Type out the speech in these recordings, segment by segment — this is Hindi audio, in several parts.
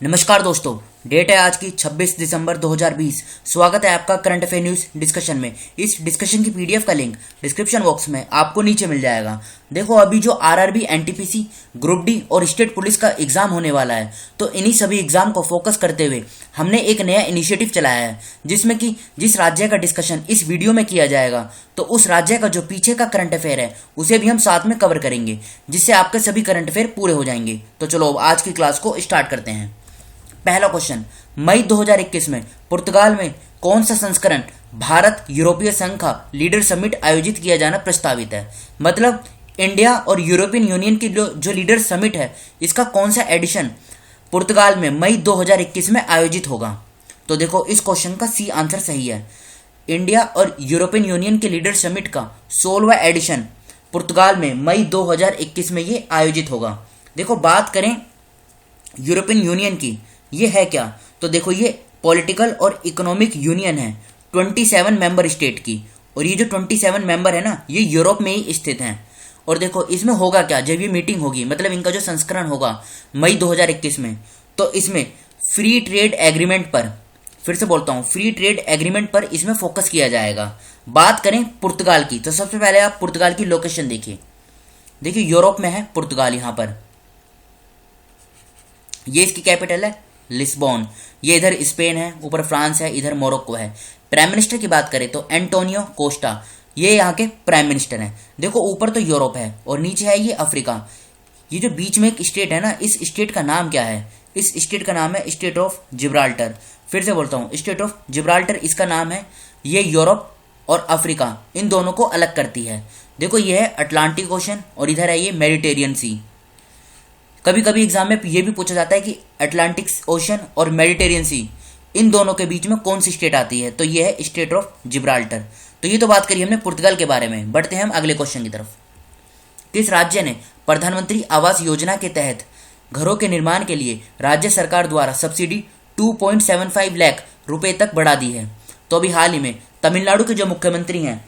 नमस्कार दोस्तों। डेट है आज की 26 दिसंबर 2020। स्वागत है आपका करंट अफेयर न्यूज डिस्कशन में। इस डिस्कशन की पीडीएफ का लिंक डिस्क्रिप्शन बॉक्स में आपको नीचे मिल जाएगा। देखो, अभी जो आरआरबी, एनटीपीसी, ग्रुप डी और स्टेट पुलिस का एग्जाम होने वाला है, तो इन्हीं सभी एग्जाम को फोकस करते हुए हमने एक नया इनिशिएटिव चलाया है, जिसमें कि जिस राज्य का डिस्कशन इस वीडियो में किया जाएगा, तो उस राज्य का जो पीछे का करंट अफेयर है उसे भी हम साथ में कवर करेंगे, जिससे आपके सभी करंट अफेयर पूरे हो जाएंगे। तो चलो अब आज की क्लास को स्टार्ट करते हैं। पहला क्वेश्चन, मई 2021 में पुर्तगाल में कौन सा संस्करण भारत यूरोपीय संघ का लीडर समिट आयोजित किया जाना प्रस्तावित है? मतलब इंडिया और यूरोपियन यूनियन की जो लीडर समिट है, इसका कौन सा एडिशन पुर्तगाल में मई 2021 में आयोजित होगा? तो देखो, इस क्वेश्चन का सी आंसर सही है। इंडिया और यूरोपियन यूनियन के लीडर समिट का 16वां एडिशन पुर्तगाल में मई 2021 में ये आयोजित होगा। देखो, बात करें यूरोपियन यूनियन की, ये है क्या? तो देखो, ये पॉलिटिकल और इकोनॉमिक यूनियन है 27 मेंबर स्टेट की, और ये जो 27 मेंबर है ना, ये यूरोप में ही स्थित हैं। और देखो, इसमें होगा क्या जब ये मीटिंग होगी, मतलब इनका जो संस्करण होगा मई 2021 में, तो इसमें फ्री ट्रेड एग्रीमेंट पर, फिर से बोलता हूँ, फ्री ट्रेड एग्रीमेंट पर इसमें फोकस किया जाएगा। बात करें पुर्तगाल की, तो सबसे पहले आप पुर्तगाल की लोकेशन देखिए। देखिए, यूरोप में है पुर्तगाल, यहाँ पर ये इसकी कैपिटल है लिस्बॉन। ये इधर स्पेन है, ऊपर फ्रांस है, इधर मोरक्को है। प्राइम मिनिस्टर की बात करें तो एंटोनियो कोस्टा, ये यहाँ के प्राइम मिनिस्टर हैं। देखो, ऊपर तो यूरोप है और नीचे है ये अफ्रीका। ये जो बीच में एक स्टेट है ना, इस स्टेट का नाम क्या है? इस स्टेट का नाम है स्टेट ऑफ जिब्राल्टर। फिर से बोलता हूँ, स्टेट ऑफ जिब्राल्टर इसका नाम है। ये यूरोप और अफ्रीका, इन दोनों को अलग करती है। देखो, ये है अटलांटिक ओशन और इधर है ये मेडिटेरियन सी। कभी कभी एग्जाम में ये भी पूछा जाता है कि अटलांटिक ओशन और मेडिटेरियन सी, इन दोनों के बीच में कौन सी स्टेट आती है? तो ये है स्टेट ऑफ जिब्राल्टर। तो ये तो बात करी हमने पुर्तगाल के बारे में। बढ़ते हैं हम अगले क्वेश्चन की तरफ। किस राज्य ने प्रधानमंत्री आवास योजना के तहत घरों के निर्माण के लिए राज्य सरकार द्वारा सब्सिडी 2.75 लाख रुपए तक बढ़ा दी है? तो अभी हाल ही में तमिलनाडु के जो मुख्यमंत्री हैं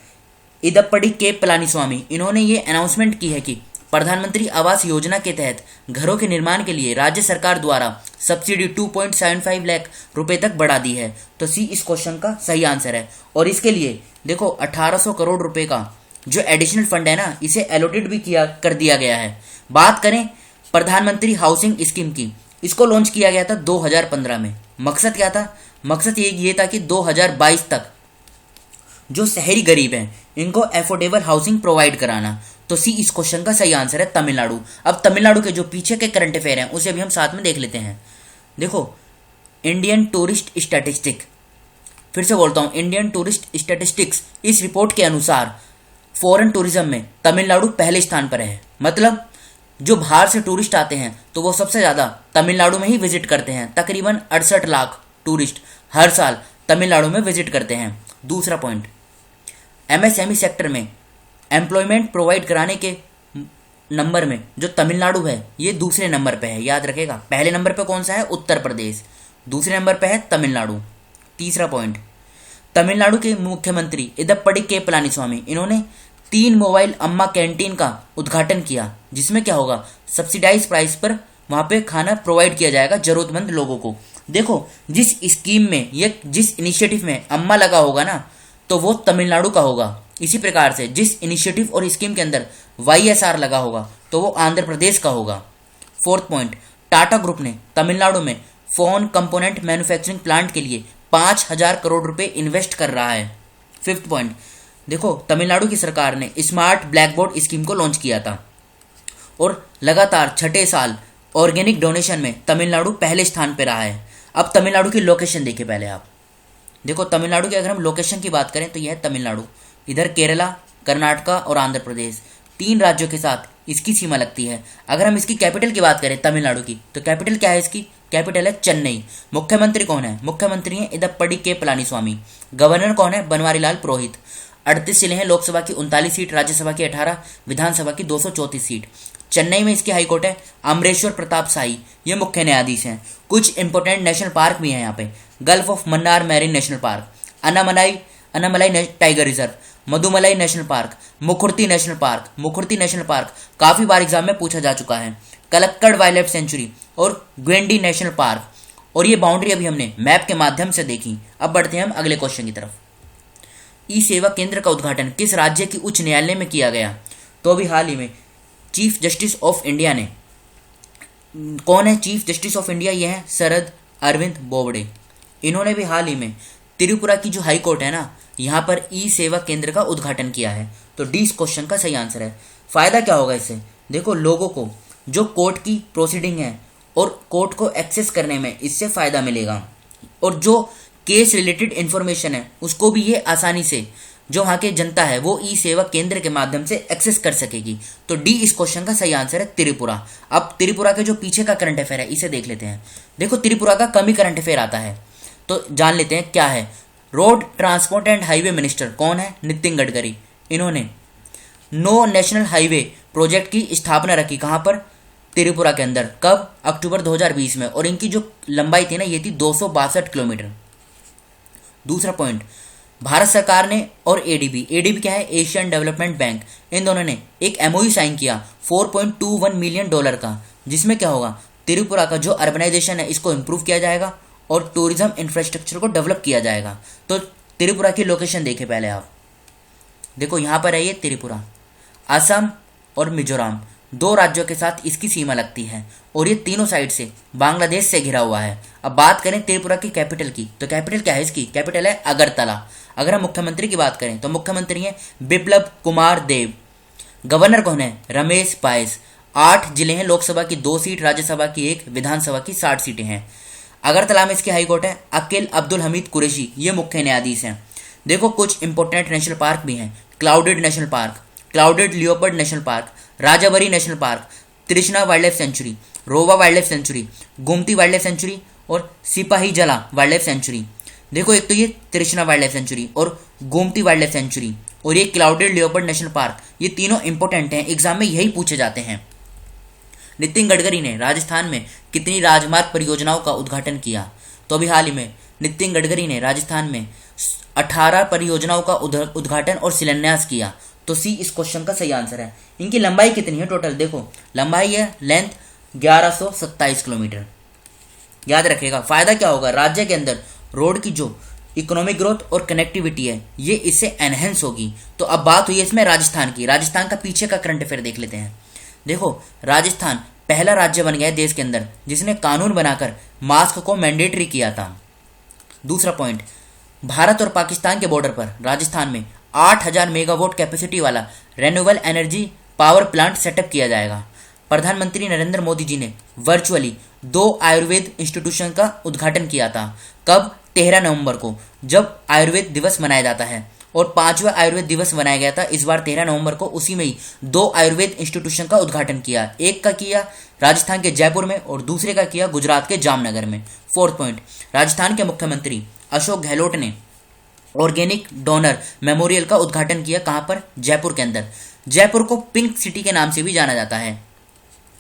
इदप्पड़ी के पलानीस्वामी, इन्होंने ये अनाउंसमेंट की है कि प्रधानमंत्री आवास योजना के तहत घरों के निर्माण के लिए राज्य सरकार द्वारा सब्सिडी 2.75 लाख रुपए तक बढ़ा दी है। तो सी इस क्वेश्चन का सही आंसर है। और इसके लिए देखो, 1800 करोड़ रुपए का जो एडिशनल फंड है ना, इसे एलोटेड भी कर दिया गया है। बात करें प्रधानमंत्री हाउसिंग स्कीम की, इसको लॉन्च किया गया था 2015 में। मकसद क्या था? मकसद ये था कि 2022 तक जो शहरी गरीब हैं, इनको एफोर्डेबल हाउसिंग प्रोवाइड कराना। तो सी इस क्वेश्चन का सही आंसर है तमिलनाडु। अब तमिलनाडु के जो पीछे के करंट अफेयर हैं उसे भी हम साथ में देख लेते हैं। देखो, इंडियन टूरिस्ट स्टैटिस्टिक, फिर से बोलता हूं, इंडियन टूरिस्ट स्टैटिस्टिक्स, इस रिपोर्ट के अनुसार फॉरेन टूरिज्म में तमिलनाडु पहले स्थान पर है। मतलब जो बाहर से टूरिस्ट आते हैं तो वो सबसे ज्यादा तमिलनाडु में ही विजिट करते हैं। तकरीबन 68 लाख टूरिस्ट हर साल तमिलनाडु में विजिट करते हैं। दूसरा पॉइंट, एमएसएमई सेक्टर में एम्प्लॉयमेंट प्रोवाइड कराने के नंबर में जो तमिलनाडु है, ये दूसरे नंबर पे है। याद रखेगा, पहले नंबर पे कौन सा है? उत्तर प्रदेश। दूसरे नंबर पे है तमिलनाडु। तीसरा पॉइंट, तमिलनाडु के मुख्यमंत्री इदप्पड़ी के पलानीस्वामी, इन्होंने 3 मोबाइल अम्मा कैंटीन का उद्घाटन किया, जिसमें क्या होगा, सब्सिडाइज प्राइस पर वहां पे खाना प्रोवाइड किया जाएगा जरूरतमंद लोगों को। देखो, जिस स्कीम में, ये जिस इनिशिएटिव में अम्मा लगा होगा ना, तो वो तमिलनाडु का होगा। इसी प्रकार से जिस इनिशिएटिव और स्कीम के अंदर वाईएसआर लगा होगा, तो वो आंध्र प्रदेश का होगा। फोर्थ पॉइंट, टाटा ग्रुप ने तमिलनाडु में फोन कंपोनेंट मैन्युफैक्चरिंग प्लांट के लिए 5000 करोड़ रुपए इन्वेस्ट कर रहा है। फिफ्थ पॉइंट, देखो, तमिलनाडु की सरकार ने स्मार्ट ब्लैक बोर्ड स्कीम को लॉन्च किया था, और लगातार छठे साल ऑर्गेनिक डोनेशन में तमिलनाडु पहले स्थान पर रहा है। अब तमिलनाडु की लोकेशन देखिए पहले आप। देखो, तमिलनाडु की अगर हम लोकेशन की बात करें तो यह है तमिलनाडु, इधर केरला, कर्नाटका और आंध्र प्रदेश, 3 राज्यों के साथ इसकी सीमा लगती है। अगर हम इसकी कैपिटल की बात करें तमिलनाडु की, तो कैपिटल क्या है इसकी? कैपिटल है चेन्नई। मुख्यमंत्री कौन है? मुख्यमंत्री है इदप्पड़ी के पलानीस्वामी। गवर्नर कौन है? बनवारीलाल पुरोहित। 38 जिले हैं, लोकसभा की 39 सीट, राज्यसभा की 18, विधानसभा की 234 सीट। चेन्नई में इसकी हाईकोर्ट है अमरेश्वर प्रताप शाही, ये मुख्य न्यायाधीश हैं। कुछ इंपोर्टेंट नेशनल पार्क भी हैं यहाँ पे, gulf of Mannar marine national park, Anamalai tiger reserve, Mudumalai national park, Mukurthi national park काफी बार एग्जाम में पूछा जा चुका है, कलक्कड़ वाइल्ड लाइफ सेंचुरी और ग्वेंडी नेशनल पार्क, और ये बाउंड्री अभी हमने मैप के माध्यम से देखी। अब बढ़ते हैं हम अगले क्वेश्चन की तरफ। ई सेवा केंद्र का उद्घाटन किस राज्य की उच्च न्यायालय में किया गया? तो अभी हाल ही में चीफ जस्टिस ऑफ इंडिया ने, कौन है चीफ जस्टिस ऑफ इंडिया? ये है शरद अरविंद बोबडे। इन्होंने भी हाल ही में त्रिपुरा की जो हाई कोर्ट है ना, यहाँ पर ई सेवा केंद्र का उद्घाटन किया है। तो डी इस क्वेश्चन का सही आंसर है। फायदा क्या होगा इससे? देखो, लोगों को जो कोर्ट की प्रोसीडिंग है और कोर्ट को एक्सेस करने में इससे फायदा मिलेगा, और जो केस रिलेटेड इंफॉर्मेशन है उसको भी ये आसानी से, जो वहाँ के जनता है वो ई सेवा केंद्र के माध्यम से एक्सेस कर सकेगी। तो डी इस क्वेश्चन का सही आंसर है त्रिपुरा। अब त्रिपुरा के जो पीछे का करंट अफेयर है इसे देख लेते हैं। देखो, त्रिपुरा का कम ही करंट अफेयर आता है, तो जान लेते हैं क्या है। Road transport and highway minister कौन है? नितिन गडकरी। इन्होंने नो नेशनल हाईवे प्रोजेक्ट की स्थापना रखी, कहां पर? त्रिपुरा के अंदर। कब? अक्टूबर 2020 में। और इनकी जो लंबाई थी ना, ये थी 262 किलोमीटर। दूसरा पॉइंट, भारत सरकार ने और एडीबी क्या है? एशियन डेवलपमेंट बैंक, इन दोनों ने एक एमओयू साइन किया $4.21 मिलियन का, जिसमें क्या होगा? त्रिपुरा का जो अर्बनाइजेशन है इसको इंप्रूव किया जाएगा और टूरिज्म इंफ्रास्ट्रक्चर को डेवलप किया जाएगा। तो त्रिपुरा की लोकेशन देखें पहले आप। देखो, यहाँ पर है ये त्रिपुरा। असम और मिजोरम दो राज्यों के साथ इसकी सीमा लगती है, और ये तीनों साइड से बांग्लादेश से घिरा हुआ है। अब बात करें त्रिपुरा की कैपिटल की, तो कैपिटल क्या है इसकी? कैपिटल है अगरतला। अगर हम मुख्यमंत्री की बात करें तो मुख्यमंत्री हैं बिप्लब कुमार देव। गवर्नर कौन है? रमेश बाइस। 8 जिले हैं, लोकसभा की 2 सीट, राज्यसभा की 1, विधानसभा की 60 सीटें हैं। अगरतला में इसकी हाईकोर्ट है। अकील अब्दुल हमीद कुरैशी ये मुख्य न्यायाधीश हैं। देखो, कुछ इंपॉर्टेंट नेशनल पार्क भी हैं। Clouded national park, clouded leopard national park, Rajbari national park, Trishna wild life sanctuary, Rowa wild life sanctuary, Gomati wild life sanctuary और सिपाही जला वाइल्ड लाइफ सेंचुरी। देखो, एक तो ये तृष्णा वाइल्ड लाइफ सेंचुरी और गोमती वाइल्ड लाइफ सेंचुरी और ये क्लाउडेड लियोपर्ड नेशनल पार्क, ये तीनों इंपॉर्टेंट हैं, एग्जाम में यही पूछे जाते हैं। नितिन गडकरी ने राजस्थान में कितनी राजमार्ग परियोजनाओं का उद्घाटन किया? तो अभी हाल ही में नितिन गडकरी ने राजस्थान में 18 परियोजनाओं का उद्घाटन और शिलान्यास किया। तो सी इस क्वेश्चन का सही आंसर है। इनकी लंबाई कितनी है टोटल? देखो, लंबाई है, लेंथ 1127 किलोमीटर। याद रखिएगा। फायदा क्या होगा? राज्य के अंदर रोड की जो इकोनॉमिक ग्रोथ और कनेक्टिविटी है ये इससे एनहेंस होगी। तो अब बात हुई इसमें राजस्थान की। राजस्थान का पीछे का करंट अफेयर देख लेते हैं। देखो, राजस्थान पहला राज्य बन गया है देश के अंदर जिसने कानून बनाकर मास्क को मैंडेटरी किया था। दूसरा पॉइंट, भारत और पाकिस्तान के बॉर्डर पर राजस्थान में 8000 मेगावाट कैपेसिटी वाला renewable energy power plant setup किया जाएगा। प्रधानमंत्री नरेंद्र मोदी जी ने वर्चुअली 2 आयुर्वेद इंस्टीट्यूशन का उद्घाटन किया था। कब? 13 नवंबर को, जब आयुर्वेद दिवस मनाया जाता है, और 5वां आयुर्वेद दिवस मनाया गया था इस बार 13 नवंबर को। उसी में ही 2 आयुर्वेद इंस्टीट्यूशन का उद्घाटन किया। एक का किया राजस्थान के जयपुर में और दूसरे का किया गुजरात के जामनगर में। फोर्थ पॉइंट, राजस्थान के मुख्यमंत्री अशोक गहलोत ने ऑर्गेनिक डोनर मेमोरियल का उद्घाटन किया। कहां पर? जयपुर के अंदर। जयपुर को पिंक सिटी के नाम से भी जाना जाता है।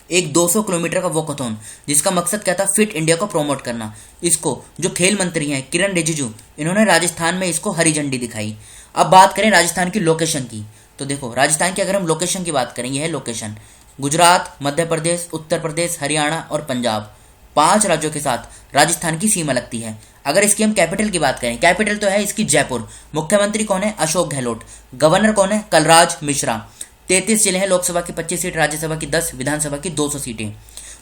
एक 200 किलोमीटर का वॉकथॉन, जिसका मकसद क्या था? फिट इंडिया को प्रमोट करना। इसको जो खेल मंत्री हैं किरण रिजिजू, इन्होंने राजस्थान में इसको हरी झंडी दिखाई। अब बात करें राजस्थान की लोकेशन की, तो देखो, राजस्थान की अगर हम लोकेशन की बात करें, यह है लोकेशन। गुजरात, मध्य प्रदेश, उत्तर प्रदेश, हरियाणा और पंजाब, 5 राज्यों के साथ राजस्थान की सीमा लगती है। अगर इसकी हम कैपिटल की बात करें, कैपिटल तो है इसकी जयपुर। मुख्यमंत्री कौन है? अशोक गहलोत। गवर्नर कौन है? कलराज मिश्रा। 33 जिले हैं, लोकसभा की 25 सीट, राज्यसभा की 10, विधानसभा की 200 सीटें।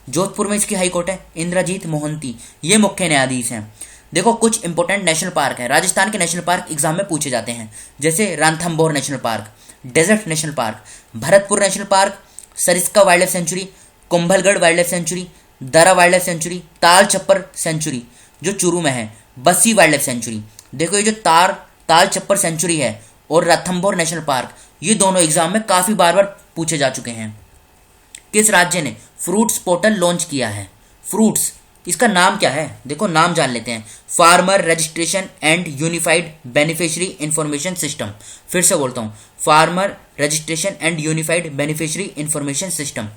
जोधपुर में इसकी हाईकोर्ट है। इंद्रजीत मोहंती ये मुख्य न्यायाधीश हैं। देखो, कुछ इंपोर्टेंट नेशनल पार्क है। राजस्थान के नेशनल पार्क एग्जाम में पूछे जाते हैं, जैसे Ranthambore national park, desert national park, Bharatpur national park, Sariska wild life sanctuary, Kumbhalgarh wild life sanctuary, Darrah wild life sanctuary, Tal Chhapar century जो चूरू में है, बस्सी वाइल्ड लाइफ सेंचुरी। देखो, ये जो ताल चप्पर सेंचुरी है और रणथंभौर नेशनल पार्क, ये दोनों एग्जाम में काफी बार बार पूछे जा चुके हैं। किस राज्य ने फ्रूट्स पोर्टल लॉन्च किया है? फ्रूट्स, इसका नाम क्या है? देखो, नाम जान लेते हैं। Farmer registration and unified beneficiary information system. फिर से बोलता हूँ, farmer registration and unified beneficiary information system.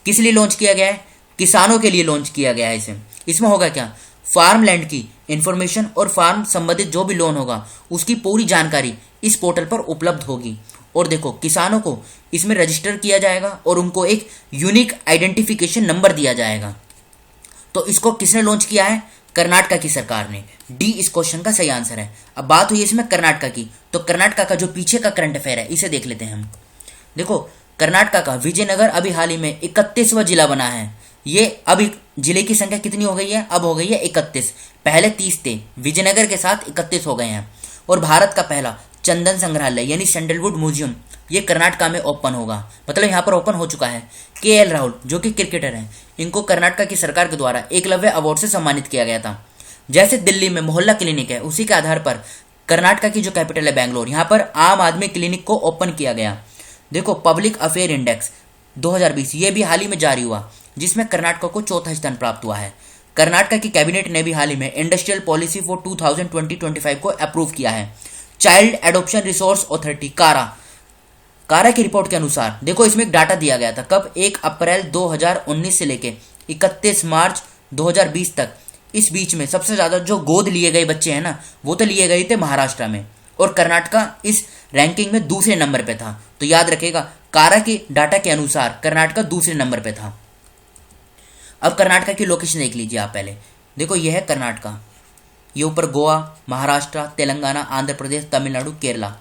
किस लिए लॉन्च किया गया है? किसानों के लिए लॉन्च किया गया है इसे। इसमें होगा क्या? फार्म लैंड की इंफॉर्मेशन और फार्म संबंधित जो भी लोन होगा उसकी पूरी जानकारी इस पोर्टल पर उपलब्ध होगी। और देखो, किसानों को इसमें रजिस्टर किया जाएगा और उनको एक यूनिक आइडेंटिफिकेशन नंबर दिया जाएगा। तो इसको किसने लॉन्च किया है? कर्नाटका की सरकार ने। डी इस क्वेश्चन का सही आंसर है। अब बात हुई इसमें कर्नाटका की, तो कर्नाटका का जो पीछे का करंट अफेयर है इसे देख लेते हैं हम। देखो कर्नाटका का विजयनगर अभी हाल ही में 31वां जिला बना है। ये अभी जिले की संख्या कितनी हो गई है, अब हो गई है 31। पहले 30 थे, विजयनगर के साथ 31 हो गए हैं। और भारत का पहला चंदन संग्रहालय यानी सैंडलवुड म्यूजियम ये कर्नाटका में ओपन होगा, मतलब यहाँ पर ओपन हो चुका है। KL राहुल जो कि क्रिकेटर हैं, इनको कर्नाटका की सरकार के द्वारा एकलव्य अवार्ड से सम्मानित किया गया था। जैसे दिल्ली में मोहल्ला क्लिनिक है, उसी के आधार पर कर्नाटका की जो कैपिटल है बैंगलोर, यहाँ पर आम आदमी क्लिनिक को ओपन किया गया। देखो पब्लिक अफेयर इंडेक्स 2020 ये भी हाल ही में जारी हुआ, जिसमें कर्नाटका को चौथा स्थान प्राप्त हुआ है। कर्नाटका की कैबिनेट ने भी हाल ही में इंडस्ट्रियल पॉलिसी फॉर 2020-25 को अप्रूव किया है। चाइल्ड एडॉप्शन रिसोर्स अथॉरिटी कारा की रिपोर्ट के अनुसार देखो इसमें एक डाटा दिया गया था कब, 1 अप्रैल 2019 से लेके 31 मार्च 2020 तक। इस बीच में सबसे ज्यादा जो गोद लिए गए बच्चे हैं ना, वो तो लिए गए थे महाराष्ट्र में, और कर्नाटका इस रैंकिंग में दूसरे नंबर पे था। तो याद रखेगा कारा के डाटा के अनुसार कर्नाटका दूसरे नंबर पे था। अब कर्नाटका की लोकेशन देख लीजिए आप पहले। देखो यह है कर्नाटका, ये ऊपर गोवा, महाराष्ट्र, तेलंगाना, आंध्र प्रदेश, तमिलनाडु, केरला,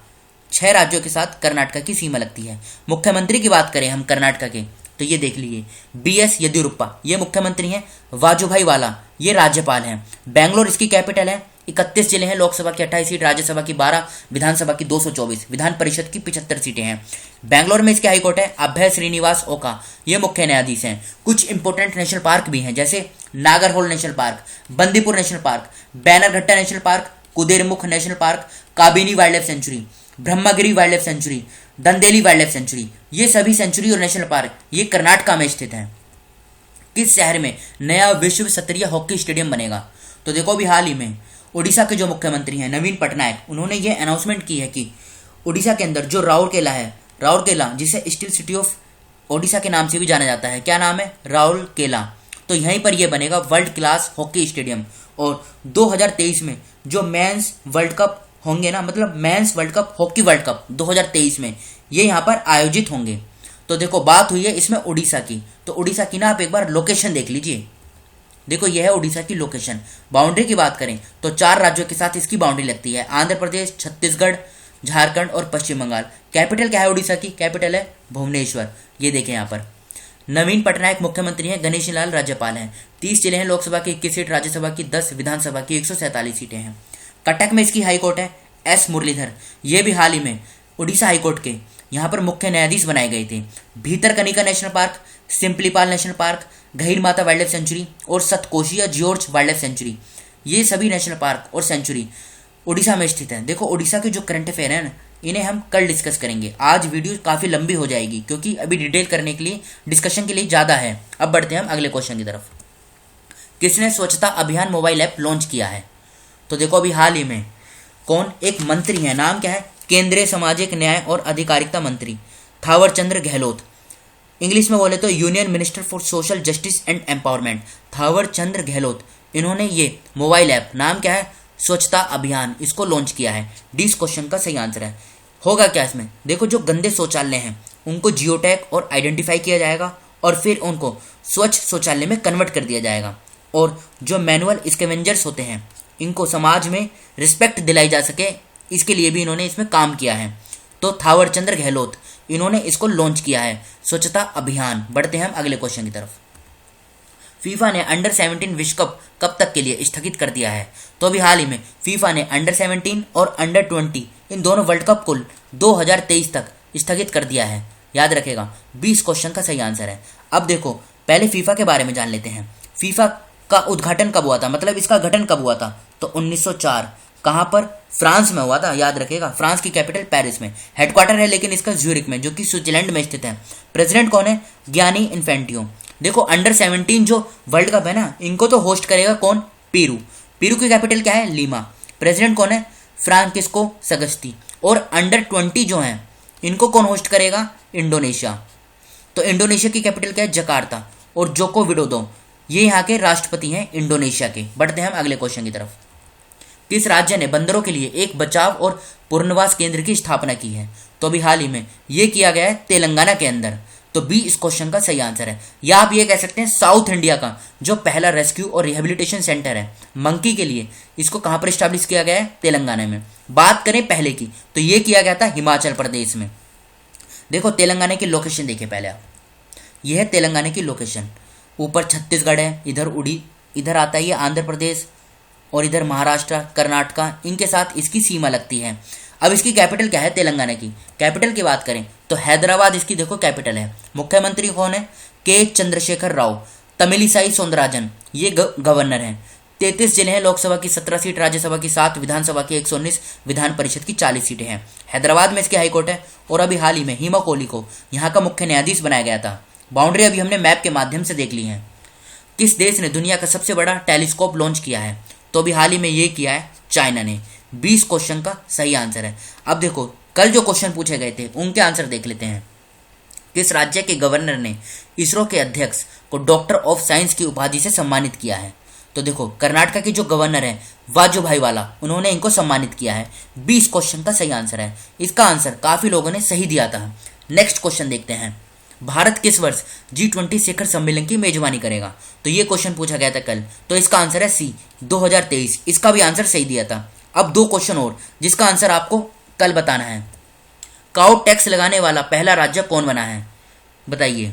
6 राज्यों के साथ कर्नाटका की सीमा लगती है। मुख्यमंत्री की बात करें हम कर्नाटका के, तो ये देख लीजिए BS येदियुरप्पा ये मुख्यमंत्री हैं, वाजुभाई वाला ये राज्यपाल हैं। बैंगलोर इसकी कैपिटल है। 31 जिले हैं, लोकसभा की 28 सीट, राज्यसभा की 12, विधानसभा की 224, विधान परिषद की 75 सीटें हैं। बैंगलोर में इसके हाईकोर्ट है। अभय श्रीनिवास ओका ये मुख्य न्यायाधीश हैं। कुछ इंपोर्टेंट नेशनल पार्क भी हैं, जैसे Nagarhole national park, Bandipur national park, Bannerghatta national park, Kudremukh national park, Kabini wild life sanctuary, Brahmagiri wild life sanctuary, Dandeli wild life sanctuary, ये सभी सेंचुरी और नेशनल पार्क ये कर्नाटका में स्थित हैं। किस शहर में नया विश्व स्तरीय हॉकी स्टेडियम बनेगा? तो देखो अभी हाल ही में ओडिशा के जो मुख्यमंत्री हैं नवीन पटनायक, उन्होंने ये अनाउंसमेंट की है कि ओडिशा के अंदर जो राउरकेला है, राउरकेला जिसे स्टील सिटी ऑफ ओडिशा के नाम से भी जाना जाता है, क्या नाम है? राउरकेला। तो यहीं पर यह बनेगा वर्ल्ड क्लास हॉकी स्टेडियम। और 2023 में जो मेंस वर्ल्ड कप होंगे ना, मतलब mains world cup, hockey world cup 2023 में ये यहाँ पर आयोजित होंगे। तो देखो बात हुई है इसमें उड़ीसा की, तो उड़ीसा की ना आप एक बार लोकेशन देख लीजिए। देखो यह है उड़ीसा की लोकेशन। बाउंड्री की बात करें तो 4 राज्यों के साथ इसकी बाउंड्री लगती है, आंध्र प्रदेश, छत्तीसगढ़, झारखंड और पश्चिम बंगाल। कैपिटल क्या है उड़ीसा की? कैपिटल है भुवनेश्वर। ये देखें यहाँ पर नवीन पटनायक मुख्यमंत्री हैं, गणेशी लाल राज्यपाल हैं। 30 जिले हैं, लोकसभा की 21 सीट, राज्यसभा की 10, विधानसभा की 147 सीटें हैं। कटक में इसकी हाईकोर्ट है, S मुरलीधर ये भी हाल ही में उड़ीसा हाईकोर्ट के यहाँ पर मुख्य न्यायाधीश बनाए गए थे। Bhitarkanika national park, Similipal national park, गहीर माता वाइल्ड लाइफ सेंचुरी और Satkosia George wild life sanctuary, ये सभी नेशनल पार्क और सेंचुरी उड़ीसा में स्थित है। देखो उड़ीसा के जो करंट अफेयर है ना, इन्हें हम कल डिस्कस करेंगे। आज वीडियो काफ़ी लंबी हो जाएगी क्योंकि अभी डिटेल करने के लिए, डिस्कशन के लिए ज़्यादा है। अब बढ़ते हैं हम अगले क्वेश्चन की तरफ। किसने स्वच्छता अभियान मोबाइल ऐप लॉन्च किया है? तो देखो अभी हाल ही में कौन, एक मंत्री है, नाम क्या है? केंद्रीय सामाजिक न्याय और अधिकारिता मंत्री थावर चंद गहलोत। इंग्लिश में बोले तो union minister for social justice and empowerment, Thawar Chand Gehlot. इन्होंने ये मोबाइल ऐप, नाम क्या है? स्वच्छता अभियान, इसको लॉन्च किया है। डी इस क्वेश्चन का सही आंसर है। होगा क्या इसमें? देखो जो गंदे शौचालय हैं उनको जियो टैग और आइडेंटिफाई किया जाएगा और फिर उनको स्वच्छ शौचालय में कन्वर्ट कर दिया जाएगा। और जो मैनुअल स्कैवेंजर्स होते हैं इनको समाज में रिस्पेक्ट दिलाई जा सके, इसके लिए भी इन्होंने इसमें काम किया है। तो थावर चंद गहलोत इन्होंने इसको लॉन्च किया है, स्वच्छता अभियान। बढ़ते हैं हम अगले क्वेश्चन की तरफ। फीफा ने अंडर 17 विश्व कप कब तक के लिए स्थगित कर दिया है? तो अभी हाल ही में फीफा ने अंडर 17 और अंडर 20 इन दोनों वर्ल्ड कप को 2023 तक स्थगित कर दिया है। याद रखेगा 20 क्वेश्चन का सही आंसर है। अब देखो पहले फीफा के बारे में जान लेते हैं। फीफा का उद्घाटन कब हुआ था, मतलब इसका गठन कब हुआ था? तो 1904। कहाँ पर? फ्रांस में हुआ था। याद रखेगा फ्रांस की कैपिटल पेरिस में। हेडक्वार्टर है लेकिन इसका ज्यूरिक में, जो कि स्विट्जरलैंड में स्थित है। प्रेसिडेंट कौन है? गियानी इन्फेंटियो। देखो अंडर 17 जो वर्ल्ड कप है ना, इनको तो होस्ट करेगा कौन? पेरू। पेरू की कैपिटल क्या है? लीमा। प्रेसिडेंट कौन है? फ्रांसिस्को सगस्ती। और अंडर 20 जो है इनको कौन होस्ट करेगा? इंडोनेशिया। तो इंडोनेशिया की कैपिटल क्या है? जकार्ता। और जोको विडोदो ये यहाँ के राष्ट्रपति हैं इंडोनेशिया के। बढ़ते हैं हम अगले क्वेश्चन की तरफ। किस राज्य ने बंदरों के लिए एक बचाव और पुनर्वास केंद्र की स्थापना की है? तो अभी हाल ही में ये किया गया है तेलंगाना के अंदर। तो बी इस क्वेश्चन का सही आंसर है। या आप ये कह सकते हैं साउथ इंडिया का जो पहला रेस्क्यू और रिहेबिलिटेशन सेंटर है मंकी के लिए, इसको कहां पर स्टैब्लिश किया गया है? तेलंगाना में। बात करें पहले की तो ये किया गया था हिमाचल प्रदेश में। देखो तेलंगाना की लोकेशन देखिए पहले आप, यह है तेलंगाना की लोकेशन। ऊपर छत्तीसगढ़ है, इधर आता है ये आंध्र प्रदेश, और इधर महाराष्ट्र, कर्नाटका, इनके साथ इसकी सीमा लगती है। अब इसकी कैपिटल क्या है तेलंगाना की? कैपिटल की बात करें तो हैदराबाद इसकी देखो कैपिटल है। मुख्यमंत्री कौन है? के चंद्रशेखर राव। तमिलिसाई सौंदराजन ये गवर्नर हैं। 33 जिले हैं, लोकसभा की 17 सीट, राज्यसभा की 7, विधानसभा की 119, विधान परिषद की 40 सीटें हैं। हैदराबाद में इसकी हाईकोर्ट है। और अभी हाल ही में हिमा कोहली को यहाँ का मुख्य न्यायाधीश बनाया गया था। बाउंड्री अभी हमने मैप के माध्यम से देख ली है। किस देश ने दुनिया का सबसे बड़ा टेलीस्कोप लॉन्च किया है? तो अभी हाल ही में ये किया है चाइना ने। 20 क्वेश्चन का सही आंसर है। अब देखो कल जो क्वेश्चन पूछे गए थे उनके आंसर देख लेते हैं। किस राज्य के गवर्नर ने इसरो के अध्यक्ष को डॉक्टर ऑफ साइंस की उपाधि से सम्मानित किया है? तो देखो कर्नाटक के जो गवर्नर है वाजुभाई वाला, उन्होंने इनको सम्मानित किया है। 20 क्वेश्चन का सही आंसर है। इसका आंसर काफी लोगों ने सही दिया था। नेक्स्ट क्वेश्चन देखते हैं। भारत किस वर्ष G20 शिखर सम्मेलन की मेजबानी करेगा? तो ये क्वेश्चन पूछा गया था कल। तो इसका आंसर है सी 2023। इसका भी आंसर सही दिया था। अब 2 क्वेश्चन और जिसका आंसर आपको कल बताना है। काउ टैक्स लगाने वाला पहला राज्य कौन बना है? बताइए।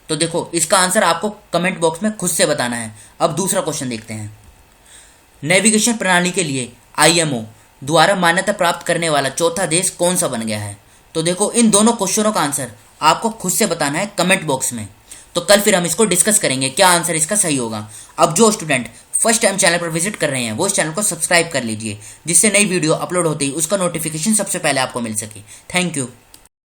तो देखो इसका आंसर आपको कमेंट बॉक्स में खुद से बताना है। अब दूसरा क्वेश्चन देखते हैं। नेविगेशन प्रणाली के लिए IMO द्वारा मान्यता प्राप्त करने वाला चौथा देश कौन सा बन गया है? तो देखो इन दोनों क्वेश्चनों का आंसर आपको खुद से बताना है कमेंट बॉक्स में। तो कल फिर हम इसको डिस्कस करेंगे क्या आंसर इसका सही होगा। अब जो स्टूडेंट फर्स्ट टाइम चैनल पर विजिट कर रहे हैं वो इस चैनल को सब्सक्राइब कर लीजिए, जिससे नई वीडियो अपलोड होते ही उसका नोटिफिकेशन सबसे पहले आपको मिल सके। Thank you.